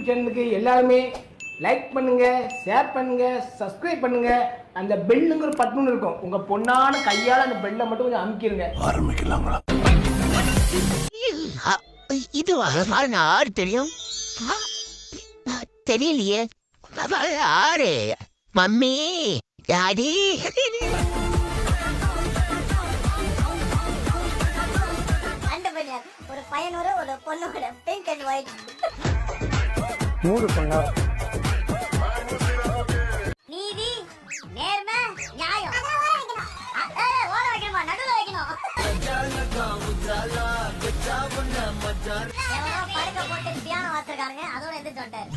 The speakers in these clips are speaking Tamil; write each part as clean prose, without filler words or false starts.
யூடியூப் சேனலுக்கு எல்லாருமே லைக் பண்ணுங்க, ஷேர் பண்ணுங்க, சப்ஸ்கிரைப் பண்ணுங்க. அந்த பெல்லுங்கிற பட்டன் இருக்கும், உங்க பொண்ணான கையால அந்த பெல்லை மட்டும் கொஞ்சம் அமுக்கிடுங்க. ஆரம்பிக்கலாங்களா? இது யாரு தெரியும்? தெரியலையே. யாரு? Mummy, daddy. ஒரு பையனோட ஒரு பொண்ணோட பிங்க் அண்ட் ஒயிட் மூடு பொண்ணா. நீதி, நேர்மை, நியாயம். ஓட வைக்கணுமா? நடுவில் வைக்கணும். படுக்க போட்டு பியானோ வாசிருக்காங்க, அதோட எதிர்த்து வந்துட்டாரு.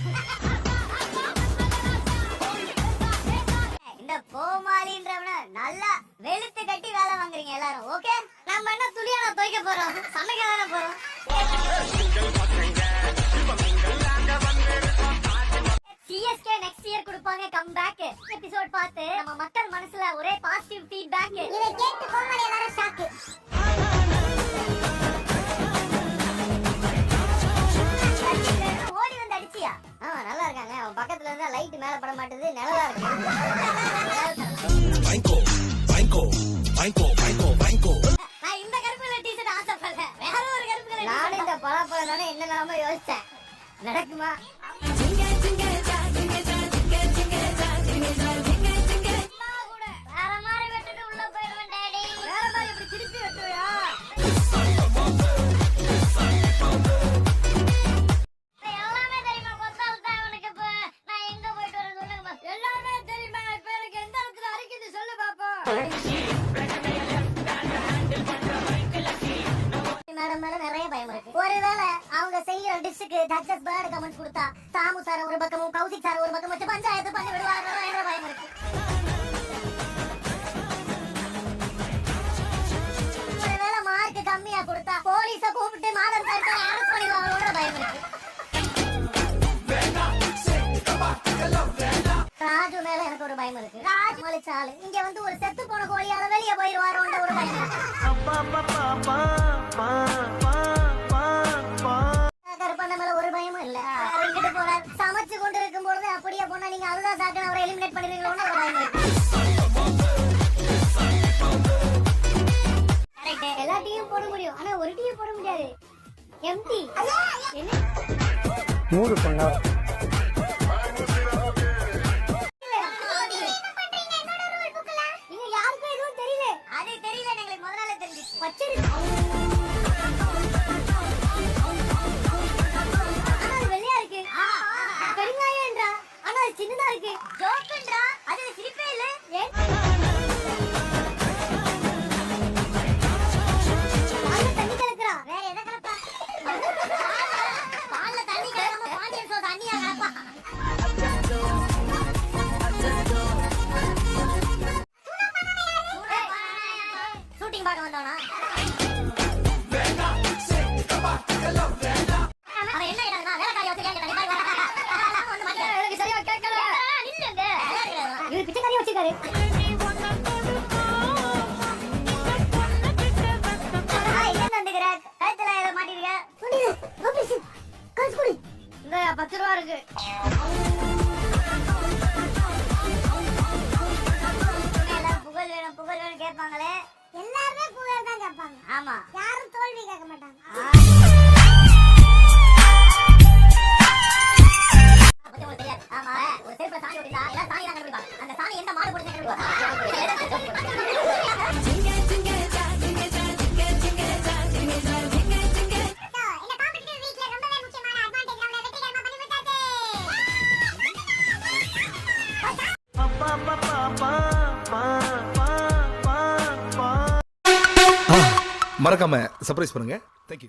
இந்த கோமாளின்றவன நல்லா வெளுத்து கட்டி வேலை வாங்குறீங்க எல்லாரும். ஓகே, நம்ம என்ன துணியான துவைக்க போறோம், சமைக்க தானே போறோம். சிஎஸ்கே நெக்ஸ்ட் இயர் கொடுப்பாங்க கம் பேக். எபிசோட் பார்த்து நம்ம மக்கள் மனசுல ஒரே பாசிட்டிவ் ஃபீட்பேக். இதை கேட்டு கோமாளி எல்லாரும் ஷாக். ஓடி வந்து அடிச்சியா? நல்லா இருக்காங்க. அவன் பக்கத்துல இருந்தா லைட் மேல பட மாட்டேது, நிழலா இருக்கு. நான் இந்த கருப்புல டீ-ஷர்ட் ஆசைப்படல, வேற ஒரு கருப்புல. நானும் இந்த பலாப்பழம் தானே என்னெல்லாம யோசிச்சேன். நடக்குமா? வேற மாதிரி வெட்டிட்டு உள்ள போயிடுவேன் டாடி. வேற மாதிரி இப்படி திருப்பி வெட்டுவியா? எல்லாமே தெரியுமா? கொத்தால் தான் உனக்கு. இப்ப நான் எங்க போயிட்டு வரேன் சொல்லுங்க. எல்லாமே தெரியுமா? இப்ப எனக்கு எந்த இடத்துல அரைக்குது சொல்லு பாப்போம். மேடம் மேல நிறைய பயம் இருக்கு. ஒருவேளை அவங்க செய்யற டிஷ்க்கு டச்சஸ் பேர்ட் கமெண்ட்ஸ் கொடுத்தா தாமு சார் ஒரு பக்கமும் கௌசிக் சார் ஒரு பக்கம் வச்சு பஞ்சாயத்து பண்ணி விடுவாங்க என்ற பயம் இருக்கு. ஒருவேளை மார்க் கம்மியா கொடுத்தா போலீஸ கூப்பிட்டு மாதம் சார் அரெஸ்ட் பண்ணிடுவாங்கன்ற பயம் இருக்கு. ராஜு மேல எனக்கு ஒரு பயம் இருக்கு. ராஜ் மலிச்சாலு இங்க வந்து ஒரு செத்து போன கோழியால வெளியே போயிடுவாரோன்ற ஒரு பயம் இருக்கு. கருப்பண்ண மேல ஒரு பயமும் இல்ல. இங்கிட்டு போறார், சமைச்சு கொண்டு இருக்கும் பொழுது அப்படியே போனா நீங்க அதுதான் சாக்கு அவரை எலிமினேட் பண்ணிடுவீங்களோன்னு ஒரு பயம் இருக்கு. கரெக்ட், எல்லா டீயும் போட முடியும், ஆனா ஒரு டீயும் போட முடியாது. எம்டி என்ன மூடு பொண்ணா. சின்னதா இருக்கு. ஜோக்குன்றா, அது சிரிப்பே இல்ல. பால்ல தண்ணி கலக்குறா, வேற எதை கலப்பா? பால்ல தண்ணி கலக்காம பாண்டியன் சோஸ் அண்ணியா கலப்பா? ஷூட்டிங் பார்க்க வந்தோனா? அவன் என்ன கேட்டானா? வேலைக்காரி வச்சு கேட்கறான். பிச்சைக்காரி வச்சிருக்காரு. இந்த 10 ரூபா இருக்கு. புகழ் வேணும் புகழ் வேணும் கேட்பாங்களே. எல்லாருமே புகழ் தான் கேட்பாங்க. ஆமா, யாரும் தோல்வி கேட்க மாட்டாங்க. மறக்காம சர்ப்ரைஸ் பண்ணுங்க. தேங்க்யூ.